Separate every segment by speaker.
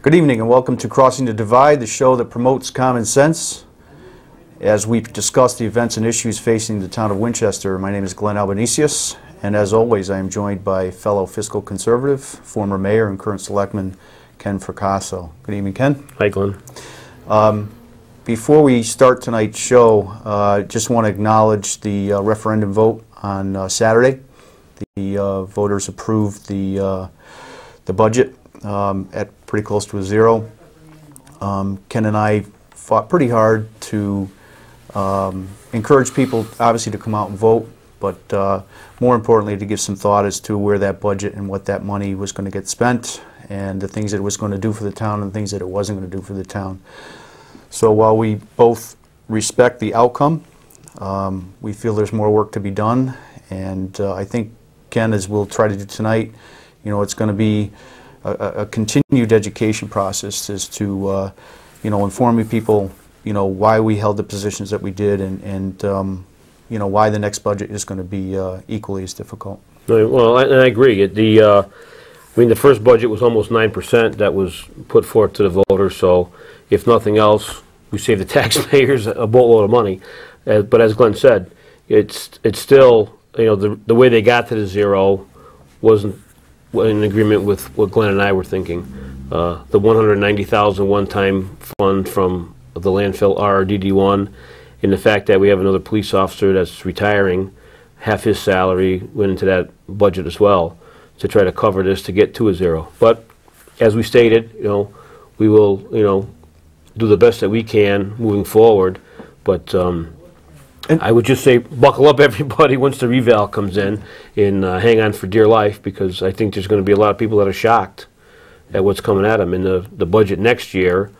Speaker 1: Good evening and welcome to Crossing the Divide, the show that promotes common sense. As we discuss the events and issues facing the town of Winchester, my name is Glenn Albanesius, and as always I am joined by fellow fiscal conservative, former mayor and current selectman Ken Fracasso. Good evening, Ken.
Speaker 2: Hi, Glenn.
Speaker 1: Before we start tonight's show, I just want to acknowledge the referendum vote on Saturday. The voters approved the budget at pretty close to a zero. Ken and I fought pretty hard to encourage people, obviously, to come out and vote, but more importantly, to give some thought as to where that budget and what that money was going to get spent, and the things that it was going to do for the town and the things that it wasn't going to do for the town. So while we both respect the outcome, we feel there's more work to be done, and I think, Ken, as we'll try to do tonight, you know, it's going to be a continued education process as to, you know, informing people, you know, why we held the positions that we did, and you know, why the next budget is going to be equally as difficult.
Speaker 2: Well, I agree. I mean, the first budget was almost 9% that was put forth to the voters, so if nothing else, we save the taxpayers a boatload of money. But as Glenn said, it's still, you know, the way they got to the zero wasn't in agreement with what Glenn and I were thinking. The $190,000 one-time fund from the landfill RRDD1, and the fact that we have another police officer that's retiring, half his salary went into that budget as well to try to cover this to get to a zero. But as we stated, you know, we will, you know, do the best that we can moving forward. But I would just say buckle up, everybody, once the reval comes in, and hang on for dear life, because I think there's going to be a lot of people that are shocked at what's coming at them. And the budget next year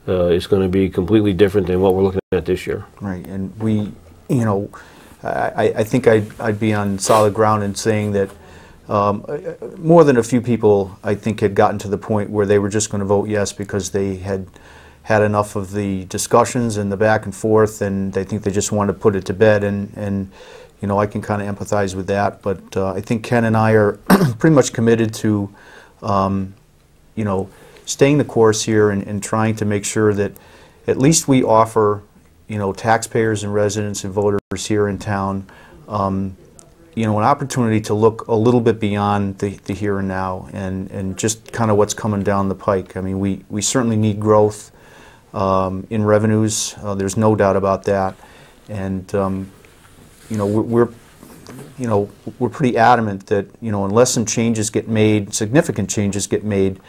Speaker 2: is going to be completely different than what we're looking at this year.
Speaker 1: Right, and we, you know, I think I'd be on solid ground in saying that more than a few people, I think, had gotten to the point where they were just going to vote yes because they had enough of the discussions and the back and forth, and they think they just wanted to put it to bed, and you know, I can kind of empathize with that, but I think Ken and I are pretty much committed to you know, staying the course here and trying to make sure that at least we offer, you know, taxpayers and residents and voters here in town you know, an opportunity to look a little bit beyond the here and now, and just kind of what's coming down the pike. I mean, we certainly need growth in revenues. There's no doubt about that, and you know, we're pretty adamant that, you know, unless some changes get made, significant changes get made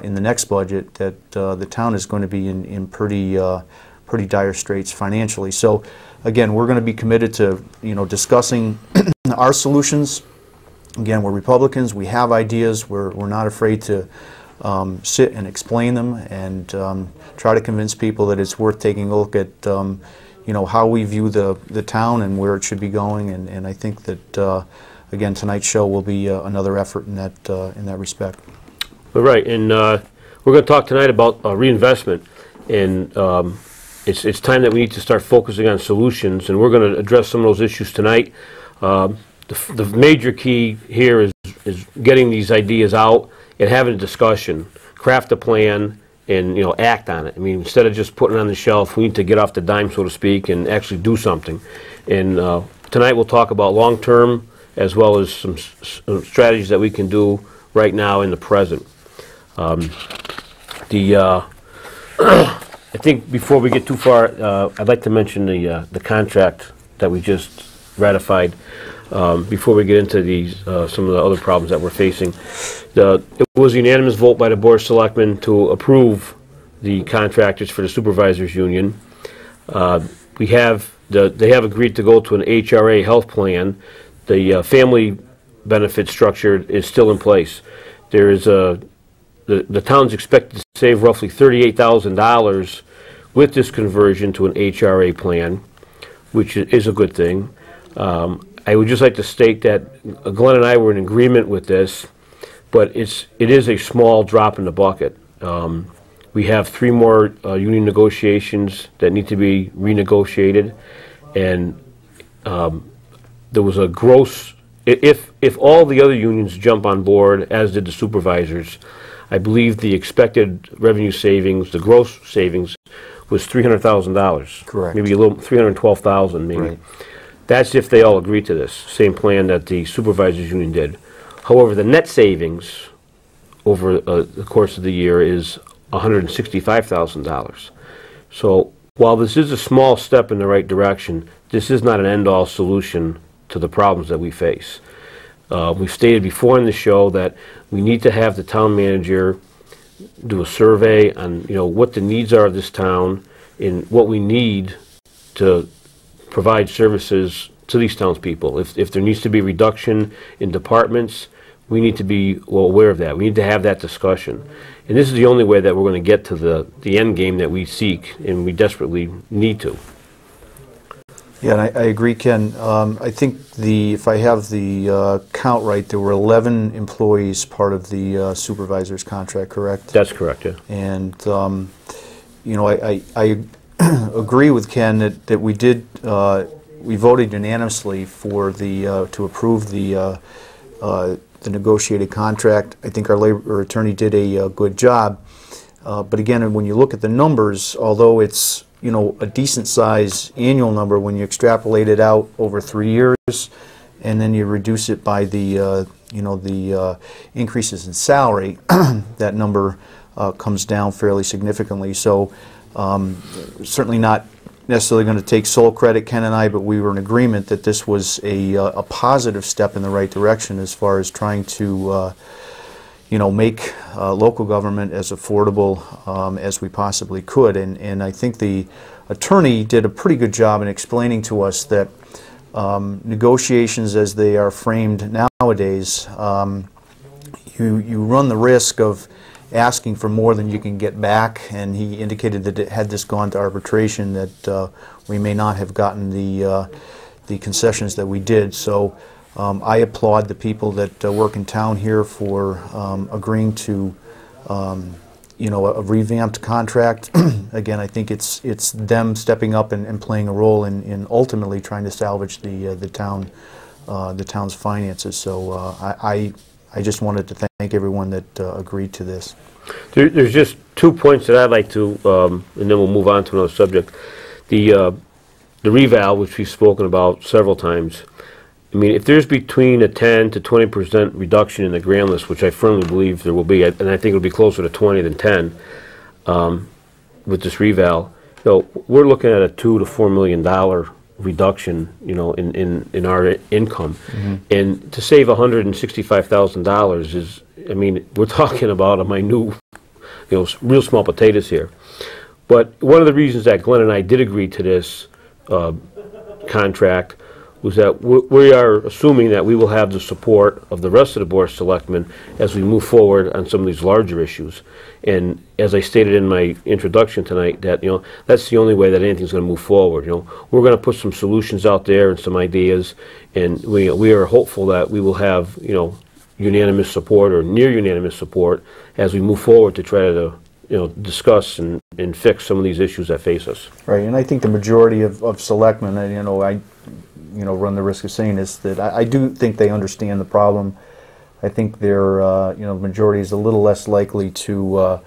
Speaker 1: in the next budget, that the town is going to be in pretty dire straits financially. So again, we're going to be committed to, you know, discussing our solutions. Again, we're Republicans. We have ideas. We're not afraid to sit and explain them and try to convince people that it's worth taking a look at, you know, how we view the town and where it should be going. And I think that again, tonight's show will be another effort in that respect.
Speaker 2: Right, and we're going to talk tonight about reinvestment, and it's time that we need to start focusing on solutions, and we're going to address some of those issues tonight. The major key here is getting these ideas out and having a discussion, craft a plan, and, you know, act on it. I mean, instead of just putting it on the shelf, we need to get off the dime, so to speak, and actually do something. And tonight we'll talk about long-term as well as some strategies that we can do right now in the present. I think before we get too far, I'd like to mention the contract that we just ratified before we get into these some of the other problems that we're facing. It was a unanimous vote by the Board of Selectmen to approve the contractors for the Supervisors Union. They have agreed to go to an HRA health plan. The family benefit structure is still in place. There is the town's expected to save roughly $38,000 with this conversion to an HRA plan, which is a good thing. I would just like to state that Glenn and I were in agreement with this, but it is a small drop in the bucket. We have 3 more union negotiations that need to be renegotiated, and there was a gross if all the other unions jump on board, as did the supervisors, I believe the expected revenue savings, the gross savings, was $300,000.
Speaker 1: Correct.
Speaker 2: Maybe a little, 312,000 maybe.
Speaker 1: Right.
Speaker 2: That's if they all agree to this, same plan that the supervisors union did. However, the net savings over the course of the year is $165,000. So while this is a small step in the right direction, this is not an end-all solution to the problems that we face. We've stated before in the show that we need to have the town manager do a survey on, what the needs are of this town and what we need to provide services to these townspeople. If there needs to be reduction in departments, we need to be well aware of that. We need to have that discussion. And this is the only way that we're going to get to the end game that we seek and we desperately need to.
Speaker 1: Yeah, and I agree, Ken. I think if I have the count right, there were 11 employees part of the supervisor's contract, correct?
Speaker 2: That's correct, yeah.
Speaker 1: And I agree with Ken that we voted unanimously for to approve the negotiated contract. I think our labor attorney did a good job. But again, when you look at the numbers, although it's a decent size annual number, when you extrapolate it out over 3 years, and then you reduce it by the increases in salary, that number comes down fairly significantly. So certainly not necessarily going to take sole credit, Ken and I, but we were in agreement that this was a positive step in the right direction as far as trying to make local government as affordable as we possibly could. And I think the attorney did a pretty good job in explaining to us that negotiations as they are framed nowadays, you run the risk of asking for more than you can get back, and he indicated that had this gone to arbitration that we may not have gotten the concessions that we did. So I applaud the people that work in town here for agreeing to a revamped contract. Again, I think it's them stepping up and playing a role in ultimately trying to salvage the town's finances. So I just wanted to thank everyone that agreed to this.
Speaker 2: There's just 2 points that I'd like to, and then we'll move on to another subject. The reval, which we've spoken about several times. I mean, if there's between a 10 to 20% reduction in the grand list, which I firmly believe there will be, and I think it'll be closer to 20 than 10 with this reval, we're looking at a $2 to $4 million reduction, in our income. Mm-hmm. And to save $165,000 is, I mean, we're talking about a minute, real small potatoes here. But one of the reasons that Glenn and I did agree to this contract was that we are assuming that we will have the support of the rest of the Board of Selectmen as we move forward on some of these larger issues. And as I stated in my introduction tonight, that that's the only way that anything's going to move forward. We're going to put some solutions out there and some ideas, and we are hopeful that we will have unanimous support or near unanimous support as we move forward to try to discuss and fix some of these issues that face us.
Speaker 1: Right, and I think the majority of selectmen, I run the risk of saying this, that I do think they understand the problem. I think their majority is a little less likely to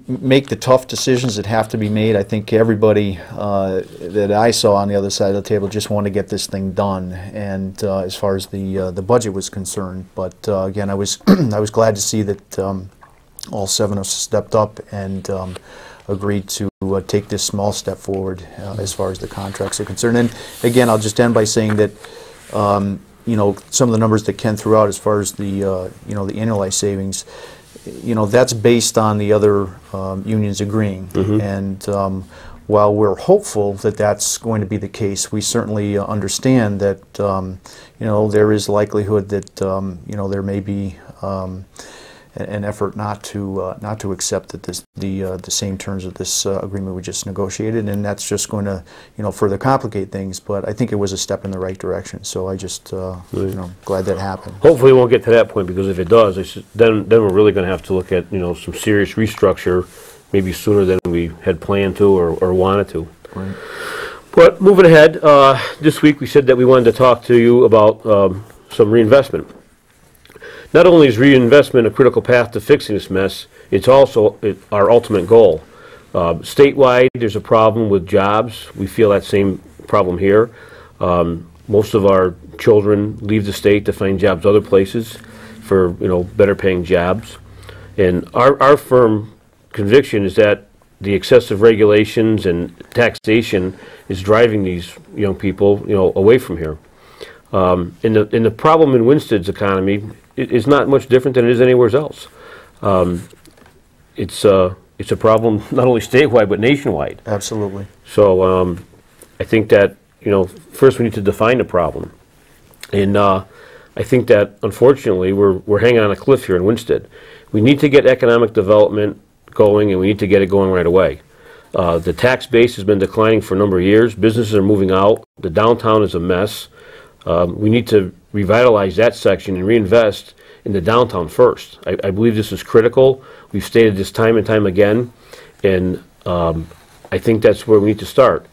Speaker 1: make the tough decisions that have to be made. I think everybody that I saw on the other side of the table just want to get this thing done, and as far as the budget was concerned. But again, I was I was glad to see that all 7 of us stepped up and agreed to take this small step forward as far as the contracts are concerned. And again, I'll just end by saying that some of the numbers that Ken threw out as far as the the annualized savings, that's based on the other unions agreeing. Mm-hmm. And while we're hopeful that that's going to be the case, we certainly understand that there is likelihood that there may be an effort not to accept that the same terms of this agreement we just negotiated, and that's just going to further complicate things. But I think it was a step in the right direction. So I just glad that happened.
Speaker 2: Hopefully, it won't get to that point, because if it does, then we're really going to have to look at some serious restructure, maybe sooner than we had planned to or wanted to.
Speaker 1: Right.
Speaker 2: But moving ahead, this week we said that we wanted to talk to you about some reinvestment. Not only is reinvestment a critical path to fixing this mess, it's also our ultimate goal. Statewide, there's a problem with jobs. We feel that same problem here. Most of our children leave the state to find jobs other places for better paying jobs. And our firm conviction is that the excessive regulations and taxation is driving these young people away from here. And the problem in Winstead's economy is not much different than it is anywhere else. It's a problem not only statewide but nationwide.
Speaker 1: Absolutely.
Speaker 2: So I think that first we need to define the problem, and I think that unfortunately we're hanging on a cliff here in Winstead. We need to get economic development going, and we need to get it going right away. The tax base has been declining for a number of years. Businesses are moving out. The downtown is a mess. We need to revitalize that section and reinvest in the downtown first. I believe this is critical. We've stated this time and time again, and I think that's where we need to start.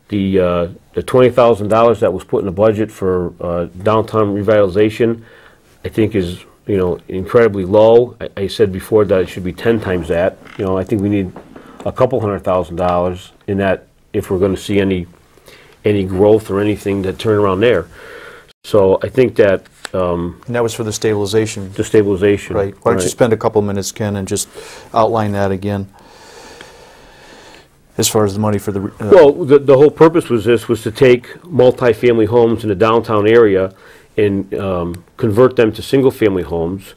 Speaker 2: The $20,000 that was put in the budget for downtown revitalization, I think is incredibly low. I said before that it should be 10 times that. I think we need a couple $100,000 in that if we're going to see any growth or anything to turn around there. So I think that
Speaker 1: and that was for the stabilization.
Speaker 2: the stabilization.
Speaker 1: Right. Why don't you spend a couple minutes, Ken, and just outline that again, as far as the money for the...
Speaker 2: Well, the whole purpose was to take multifamily homes in the downtown area and convert them to single-family homes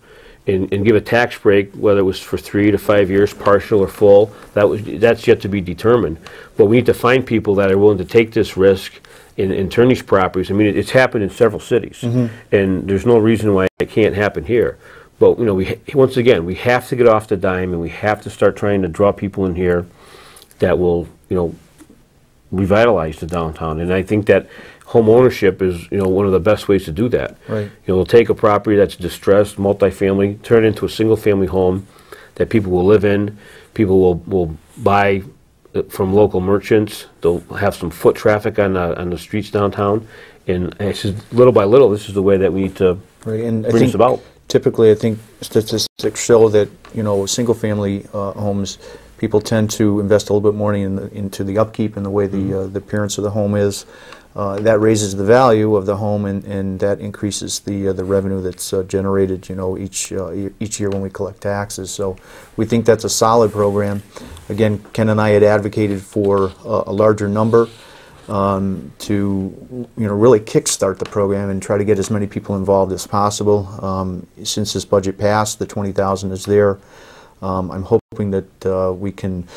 Speaker 2: and give a tax break, whether it was for 3 to 5 years, partial or full. That's yet to be determined. But we need to find people that are willing to take this risk and turn these properties. I mean, it's happened in several cities, and there's no reason why it can't happen here. But once again, we have to get off the dime, and we have to start trying to draw people in here that will, revitalize the downtown. And I think that home ownership is, one of the best ways to do that.
Speaker 1: Right.
Speaker 2: We'll take a property that's distressed, multifamily, turn it into a single-family home that people will live in. People will buy from local merchants. They'll have some foot traffic on the streets downtown. And it's just little by little, this is the way that we need to bring this about.
Speaker 1: Typically, I think statistics show that, single-family homes, people tend to invest a little bit more into the upkeep and the way the appearance of the home is. That raises the value of the home, and that increases the revenue that's generated, each year when we collect taxes. So we think that's a solid program. Again, Ken and I had advocated for a larger number to really kickstart the program and try to get as many people involved as possible. Since this budget passed, the $20,000 is there. I'm hoping that we can,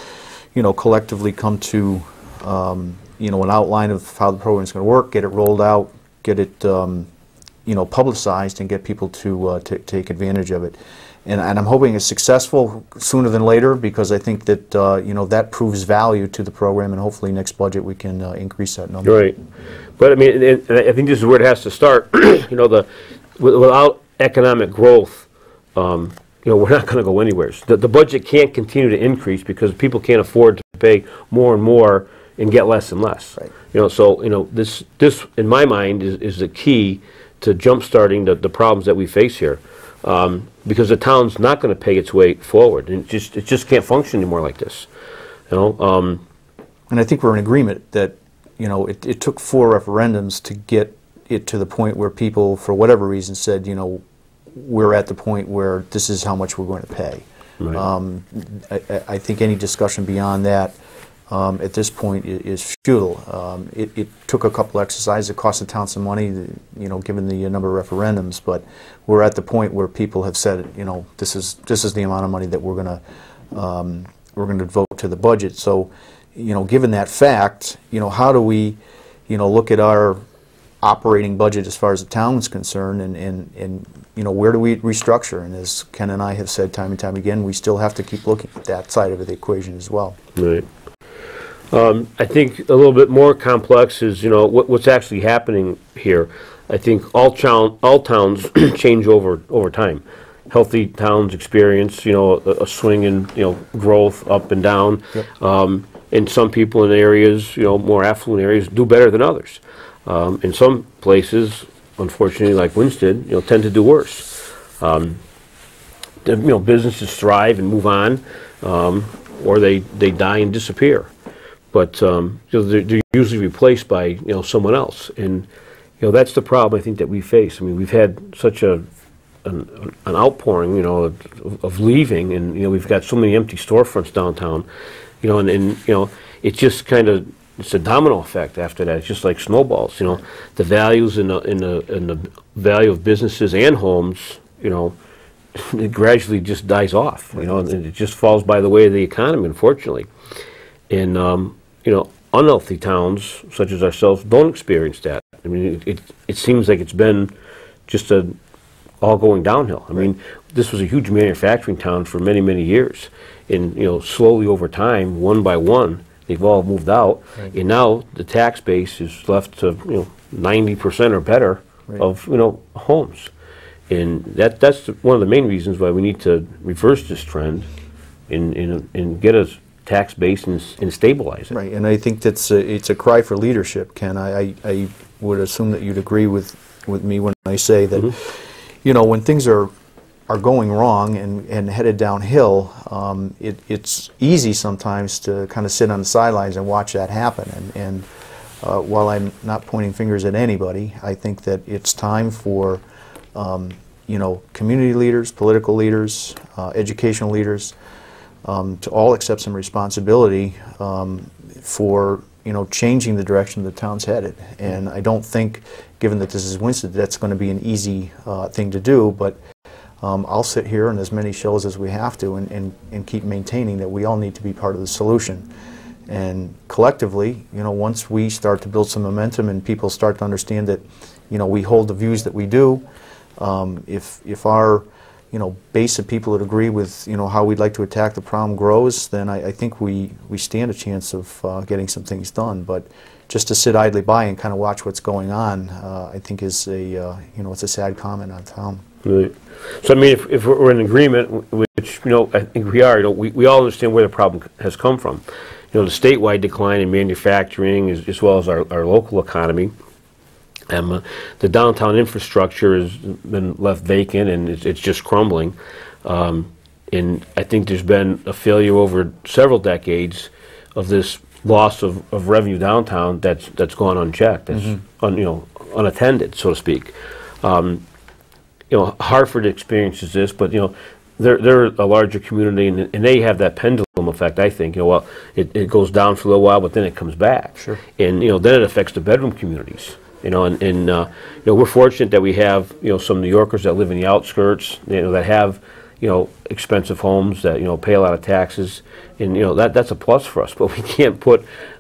Speaker 1: collectively come to, an outline of how the program is going to work, get it rolled out, get it, publicized, and get people to take advantage of it. And I'm hoping it's successful sooner than later, because I think that that proves value to the program, and hopefully next budget we can increase that number.
Speaker 2: Right, but I mean, and I think this is where it has to start. Without economic growth, we're not going to go anywhere. So the budget can't continue to increase because people can't afford to pay more and more and get less and less. Right. This in my mind is the key to jump-starting the problems that we face here, because the town's not going to pay its way forward, and it just can't function anymore like this.
Speaker 1: And I think we're in agreement that it took 4 referendums to get it to the point where people, for whatever reason, said we're at the point where this is how much we're going to pay. Right. I think any discussion beyond that at this point is futile. It took a couple exercises. It cost the town some money, given the number of referendums. But we're at the point where people have said, this is the amount of money that we're going to devote to the budget. So, given that fact, how do we, look at our operating budget as far as the town is concerned, and where do we restructure? And as Ken and I have said time and time again, we still have to keep looking at that side of the equation as well.
Speaker 2: Right. I think a little bit more complex is what's actually happening here. I think all towns change over time. Healthy towns experience a swing in growth up and down.
Speaker 1: Yep.
Speaker 2: and some people in areas, more affluent areas, do better than others. In some places, unfortunately, like Winsted, tend to do worse. Businesses thrive and move on, or they die and disappear. But they're usually replaced by someone else, and that's the problem I think that we face. I mean, we've had such an outpouring, of leaving, and we've got so many empty storefronts downtown, and it's just kind of, it's a domino effect after that. It's just like snowballs. The values in the value of businesses and homes, it gradually just dies off. And it just falls by the way of the economy, unfortunately. And unhealthy towns such as ourselves don't experience that. I mean, it seems like it's been just all going downhill. I mean, this was a huge manufacturing town for many, many years, and slowly over time, one by one, they've all moved out, and now the tax base is left to 90% or better of homes, and that's one of the main reasons why we need to reverse this trend, and get a tax base and stabilize it.
Speaker 1: Right, and I think it's a cry for leadership, Ken. I would assume that you'd agree with me when I say that, when things are going wrong and headed downhill, it's easy sometimes to kind of sit on the sidelines and watch that happen. And while I'm not pointing fingers at anybody, I think that it's time for community leaders, political leaders, educational leaders, to all accept some responsibility for changing the direction the town's headed. And I don't think, given that this is Winsted, that's going to be an easy thing to do. But I'll sit here on as many shows as we have to and keep maintaining that we all need to be part of the solution. And collectively, once we start to build some momentum and people start to understand that, we hold the views that we do, if our base of people that agree with how we'd like to attack the problem grows, then I think we stand a chance of getting some things done. But just to sit idly by and kind of watch what's going on, I think is it's a sad comment on town.
Speaker 2: Right. So I mean, if we're in agreement, which I think we are, we all understand where the problem has come from. The statewide decline in manufacturing, as well as our local economy. The downtown infrastructure has been left vacant, and it's just crumbling. And I think there's been a failure over several decades of this loss of revenue downtown that's gone unchecked, that's unattended, so to speak. Hartford experiences this, but they're a larger community, and they have that pendulum effect. I think it goes down for a little while, but then it comes back.
Speaker 1: Sure.
Speaker 2: And then it affects the bedroom communities. We're fortunate that we have some New Yorkers that live in the outskirts, that have expensive homes, that pay a lot of taxes, and that's a plus for us. But we can't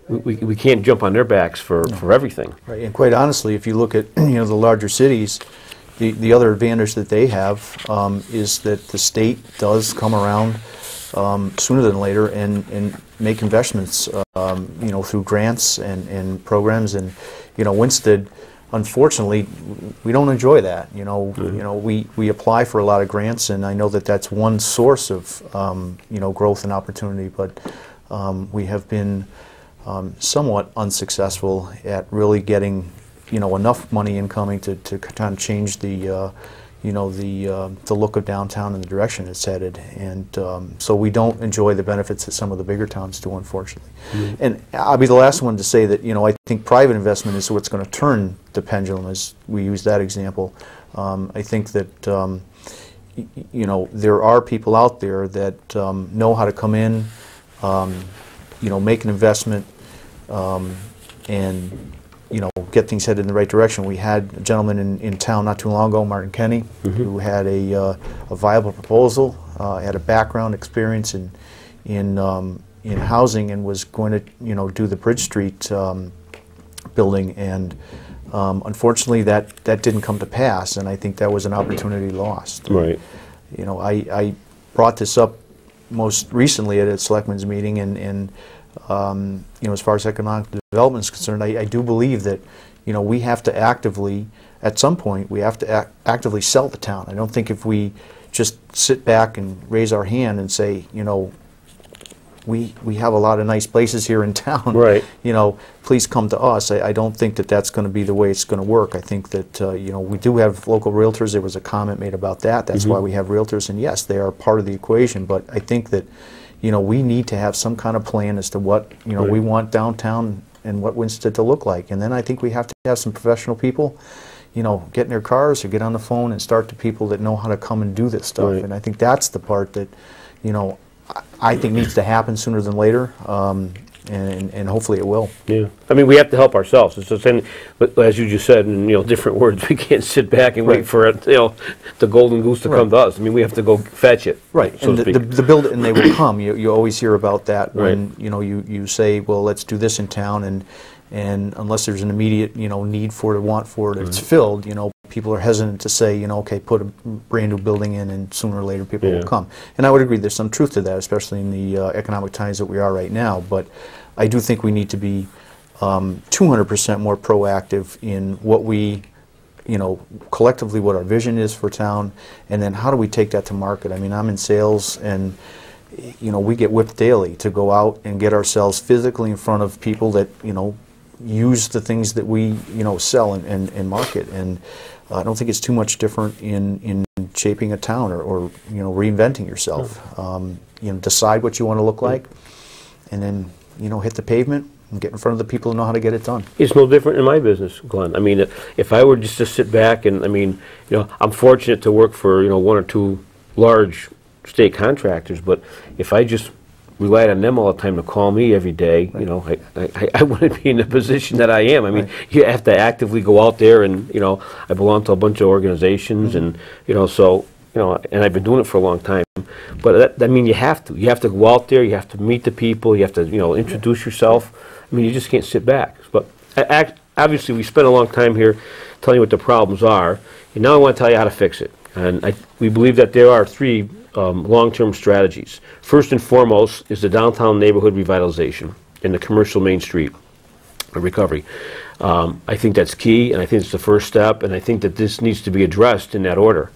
Speaker 2: we can't jump on their backs for everything.
Speaker 1: Right, and quite honestly, if you look at the larger cities, the other advantage that they have is that the state does come around sooner than later and make investments through grants and programs. And Winsted, unfortunately, we don't enjoy that. We apply for a lot of grants, and I know that that's one source of growth and opportunity, but we have been somewhat unsuccessful at really getting enough money incoming to kind of change the the look of downtown and the direction it's headed. And so we don't enjoy the benefits that some of the bigger towns do, unfortunately. And I'll be the last one to say that I think private investment is what's going to turn the pendulum, as we use that example. I think that there are people out there that know how to come in, make an investment, and get things headed in the right direction. We had a gentleman in town not too long ago, Martin Kenny, who had a viable proposal, had a background experience in housing, and was going to do the Bridge Street building, and unfortunately that didn't come to pass, and I think that was an opportunity lost.
Speaker 2: Right.
Speaker 1: I brought this up most recently at a selectmen's meeting, and as far as economic development is concerned, I do believe that we have to actively, at some point, we have to actively sell the town. I don't think if we just sit back and raise our hand and say, we have a lot of nice places here in town.
Speaker 2: Right.
Speaker 1: You know, please come to us. I don't think that that's going to be the way it's going to work. I think that, you know, we do have local realtors. There was a comment made about that. That's why we have realtors, and yes, they are part of the equation, but I think that, you know, we need to have some kind of plan as to what, you know, we want downtown and what Winston to look like. And then I think we have to have some professional people, you know, get in their cars or get on the phone and start to people that know how to come and do this stuff.
Speaker 2: Right.
Speaker 1: And I think that's the part that, you know, I think needs to happen sooner than later, and hopefully it will.
Speaker 2: Yeah, I mean, we have to help ourselves. It's just, but as you just said in, you know, different words, we can't sit back and wait for it, you know, the golden goose to come to us. I mean, we have to go fetch it.
Speaker 1: Right,
Speaker 2: so
Speaker 1: and
Speaker 2: to speak.
Speaker 1: the build it and they will come. You always hear about that when you know you say, well, let's do this in town, and unless there's an immediate, you know, need for it or want for it, it's filled. You know, people are hesitant to say, you know, okay, put a brand new building in, and sooner or later people will come. And I would agree, there's some truth to that, especially in the economic times that we are right now. But I do think we need to be 200% more proactive in what we, you know, collectively what our vision is for town, and then how do we take that to market. I mean, I'm in sales, and you know, we get whipped daily to go out and get ourselves physically in front of people that, you know, use the things that we, you know, sell and market. And I don't think it's too much different in shaping a town or you know, reinventing yourself. You know, decide what you want to look like, and then, you know, hit the pavement and get in front of the people who know how to get it done.
Speaker 2: It's no different in my business, Glenn. I mean, if I were just to sit back and, I mean, you know, I'm fortunate to work for, you know, one or two large state contractors, but if I just relied on them all the time to call me every day, you know, I wouldn't be in the position that I am. I mean, you have to actively go out there, and, you know, I belong to a bunch of organizations, and, you know, so, you know, and I've been doing it for a long time. But I mean, you have to go out there, you have to meet the people, you have to, you know, introduce yourself. I mean, you just can't sit back. But obviously, we spent a long time here telling you what the problems are, and now I want to tell you how to fix it. And we believe that there are three long-term strategies. First and foremost is the downtown neighborhood revitalization and the commercial Main Street recovery. I think that's key, and I think it's the first step, and I think that this needs to be addressed in that order.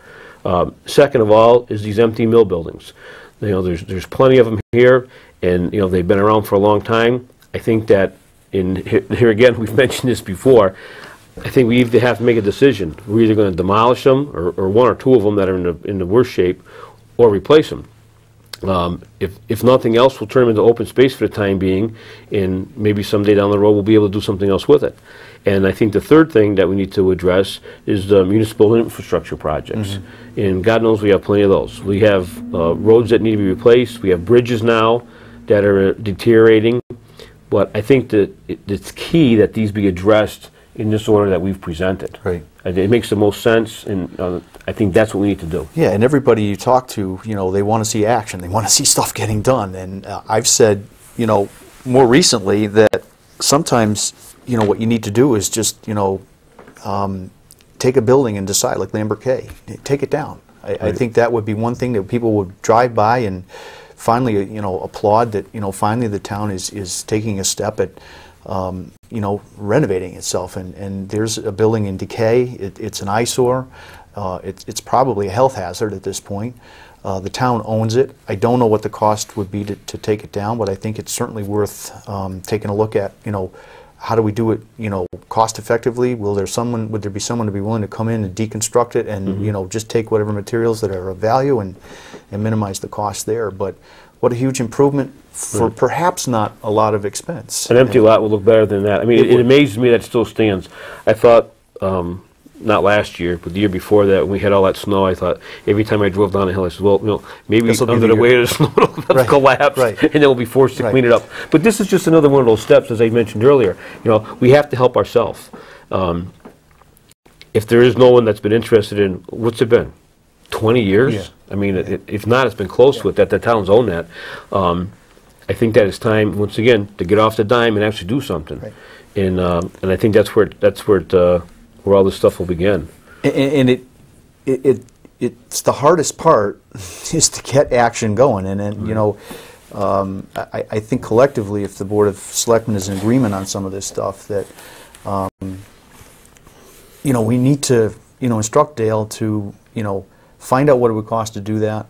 Speaker 2: Second of all is these empty mill buildings. You know, there's plenty of them here, and, you know, they've been around for a long time. I think that here again, we've mentioned this before, I think we either have to make a decision. We're either going to demolish them, or one or two of them that are in the worst shape, or replace them. If nothing else, we'll turn them into open space for the time being, and maybe someday down the road we'll be able to do something else with it. And I think the third thing that we need to address is the municipal infrastructure projects. And God knows we have plenty of those. We have roads that need to be replaced. We have bridges now that are deteriorating. But I think that it's key that these be addressed in this order that we've presented.
Speaker 1: Right.
Speaker 2: It makes the most sense, and I think that's what we need to do.
Speaker 1: Yeah, and everybody you talk to, you know, they want to see action. They want to see stuff getting done. And I've said, you know, more recently that sometimes, you know, what you need to do is just, you know, take a building and decide, like Lambert K, take it down. I think that would be one thing that people would drive by and finally, you know, applaud that, you know, finally the town is taking a step at, you know, renovating itself. And there's a building in decay. It's an eyesore. It's probably a health hazard at this point. The town owns it. I don't know what the cost would be to take it down, but I think it's certainly worth taking a look at, you know, how do we do it, you know, cost effectively? Would there be someone to be willing to come in and deconstruct it and, you know, just take whatever materials that are of value and minimize the cost there? But what a huge improvement for perhaps not a lot of expense.
Speaker 2: An empty lot will look better than that. I mean, it amazes me that it still stands. I thought, not last year, but the year before that, when we had all that snow, I thought every time I drove down the hill, I said, well, you know, maybe under the weight of the snow it'll collapse, and then we'll be forced to clean it up. But this is just another one of those steps, as I mentioned earlier. You know, we have to help ourselves. If there is no one that's been interested in, what's it been, 20 years?
Speaker 1: Yeah.
Speaker 2: I mean, if not, it's been close to it, that the towns own that. I think that it's time, once again, to get off the dime and actually do something.
Speaker 1: Right.
Speaker 2: And I think that's where all this stuff will begin.
Speaker 1: And it's the hardest part is to get action going. And then, you know, I think collectively, if the Board of Selectmen is in agreement on some of this stuff, that, you know, we need to, you know, instruct Dale to, you know, find out what it would cost to do that.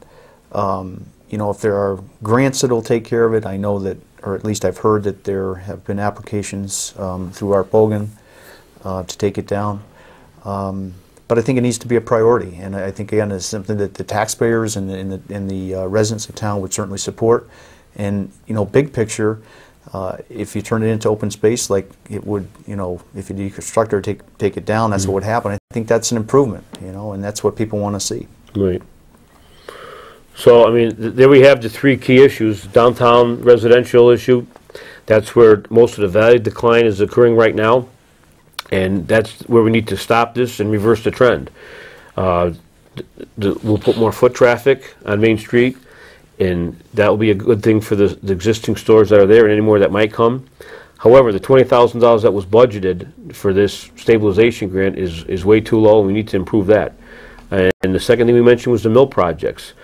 Speaker 1: you know, if there are grants that'll take care of it, I know that, or at least I've heard that there have been applications through Art Bogan to take it down. But I think it needs to be a priority, and I think again it's something that the taxpayers and the residents of town would certainly support. And you know, big picture, if you turn it into open space like it would, you know, if you deconstruct or take it down, that's what would happen. I think that's an improvement, you know, and that's what people want to see.
Speaker 2: Right. So, I mean, there we have the three key issues. Downtown residential issue, that's where most of the value decline is occurring right now, and that's where we need to stop this and reverse the trend. We'll put more foot traffic on Main Street, and that will be a good thing for the existing stores that are there and any more that might come. However, the $20,000 that was budgeted for this stabilization grant is way too low, and we need to improve that. And the second thing we mentioned was the mill projects.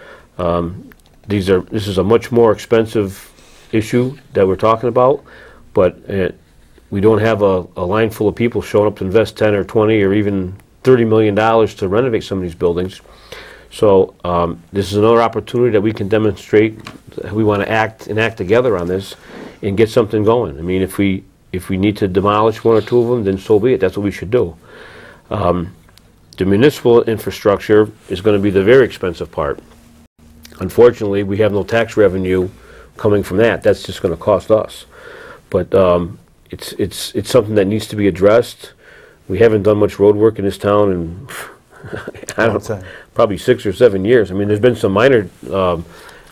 Speaker 2: This is a much more expensive issue that we're talking about, but we don't have a line full of people showing up to invest 10 or 20 or even $30 million to renovate some of these buildings. So this is another opportunity that we can demonstrate that we want to act together on this and get something going. I mean, if we need to demolish one or two of them, then so be it. That's what we should do. The municipal infrastructure is going to be the very expensive part. Unfortunately, we have no tax revenue coming from that. That's just going to cost us. But it's something that needs to be addressed. We haven't done much road work in this town in I don't know, probably 6 or 7 years. I mean, there's been some minor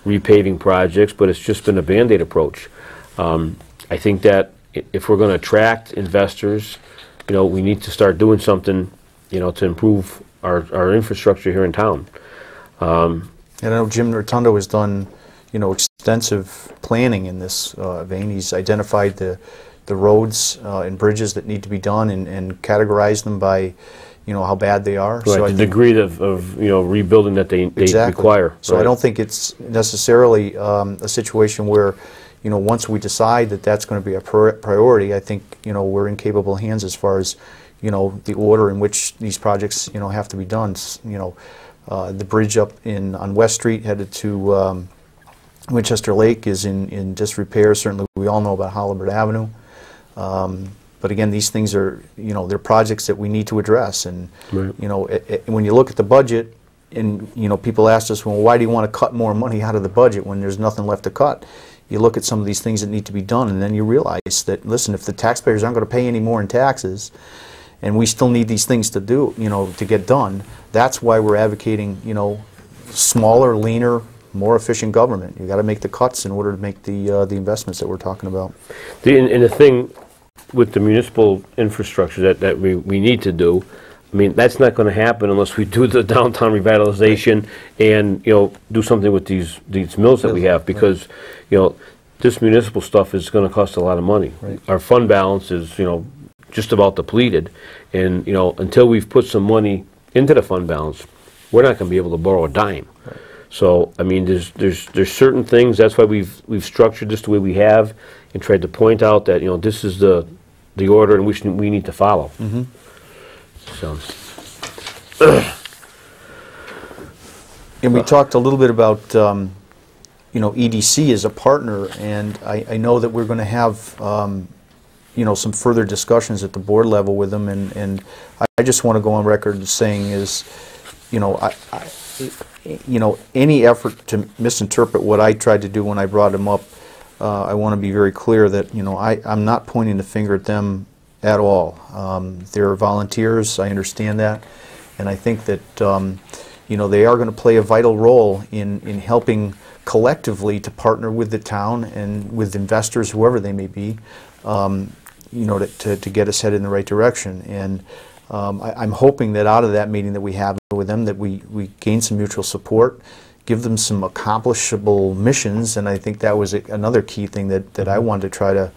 Speaker 2: repaving projects, but it's just been a Band-Aid approach. I think that if we're going to attract investors, you know, we need to start doing something, you know, to improve our infrastructure here in town.
Speaker 1: And I know Jim Rotundo has done, you know, extensive planning in this vein. He's identified the roads and bridges that need to be done and categorized them by, you know, how bad they are.
Speaker 2: Right, so the degree of you know, rebuilding that they require.
Speaker 1: So right. I don't think it's necessarily a situation where, you know, once we decide that that's going to be a priority, I think, you know, we're in capable hands as far as, you know, the order in which these projects, you know, have to be done. You know, the bridge up on West Street headed to Winchester Lake is in disrepair. Certainly we all know about Holabird Avenue. But again, these things are, you know, they're projects that we need to address. And, right. You know, when you look at the budget, and, you know, people ask us, well, why do you want to cut more money out of the budget when there's nothing left to cut? You look at some of these things that need to be done, and then you realize that, listen, if the taxpayers aren't going to pay any more in taxes, and we still need these things to do, you know, to get done, that's why we're advocating, you know, smaller, leaner, more efficient government. You got to make the cuts in order to make the investments that we're talking about.
Speaker 2: And the thing with the municipal infrastructure that we need to do, I mean, that's not going to happen unless we do the downtown revitalization and, you know, do something with these mills that we have, because, right. You know, this municipal stuff is going to cost a lot of money. Right. Our fund balance is, you know, just about depleted, and, you know, until we've put some money into the fund balance, we're not going to be able to borrow a dime. Right. So, I mean, there's certain things. That's why we've structured this the way we have, and tried to point out that, you know, this is the order in which we need to follow. Mm-hmm. So,
Speaker 1: and we talked a little bit about, you know, EDC as a partner, and I know that we're going to have, you know, some further discussions at the board level with them, and I just want to go on record as saying is, you know, you know, any effort to misinterpret what I tried to do when I brought them up, I want to be very clear that, you know, I'm not pointing the finger at them at all. They're volunteers, I understand that, and I think that, you know, they are going to play a vital role in helping collectively to partner with the town and with investors, whoever they may be, you know, to get us headed in the right direction. And I'm hoping that out of that meeting that we have with them, that we gain some mutual support, give them some accomplishable missions, and I think that was another key thing that I wanted to try to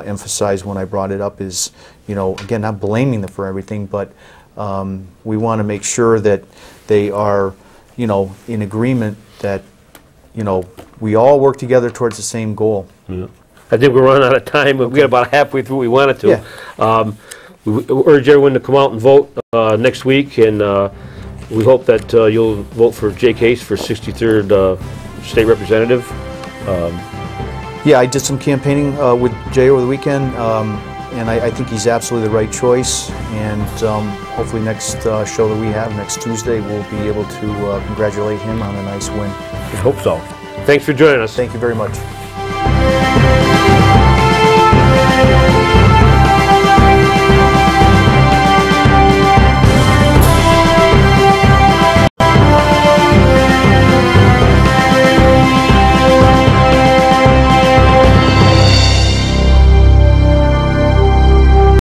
Speaker 1: emphasize when I brought it up is, you know, again, not blaming them for everything, but we want to make sure that they are, you know, in agreement that, you know, we all work together towards the same goal.
Speaker 2: Yeah. I think we're running out of time. Okay. We got about halfway through what we wanted to. Yeah. We urge everyone to come out and vote next week, and we hope that you'll vote for Jake Hayes for 63rd state representative.
Speaker 1: Yeah, I did some campaigning with Jay over the weekend, and I think he's absolutely the right choice. And hopefully next show that we have, next Tuesday, we'll be able to congratulate him on a nice win.
Speaker 2: I hope so. Thanks for joining us.
Speaker 1: Thank you very much.